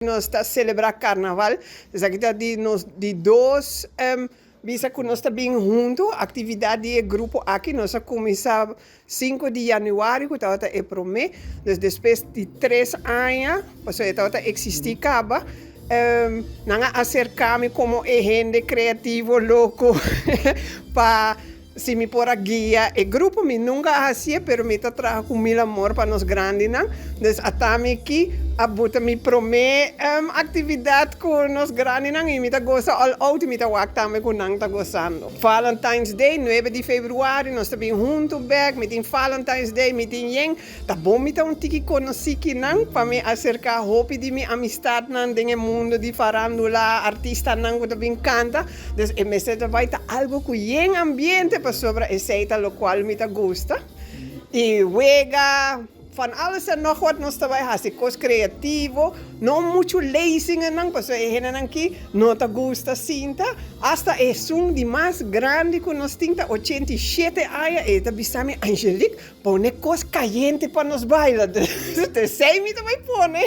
Nós está a celebrar carnaval, dus aqui está de dois bisa que nós estamos bem juntos, atividade de grupo aqui, nós começamos 5 de janeiro, que está é para mim, depois de 3 anos, porque está existir acaba, não acercar-me como gente criativo, louco, para se me pôr a guia, e grupo me nunca fazia, pero me está trazendo com mil amor para nós grandes, não? Então, até aqui, a buta me promete atividade com nós grandes, não? E me está gostando, all out, me está wakta com não está gostando. Valentine's Day, 9 de fevereiro, nós estamos juntos, back, me tem Valentine's Day, me tem yang, tá bom, me tá tiki conheci que não, para me acercar hope de minha amistade, não, no mundo de farandula, artista, não, que também canta, então, me está vai tá algo com yang ambiente, para sobre essa lo qual me gusta. E wega, van alles en nog wat nós trabalha, assim, coisa criativo, não muito lazy, não, porque a gente aqui não te gusta cinta, hasta é um de mais grande que nós temos, 87 anos, e tá bisame Angelique, põe coisa caliente para nós bailar, você sei me vai pôr, né?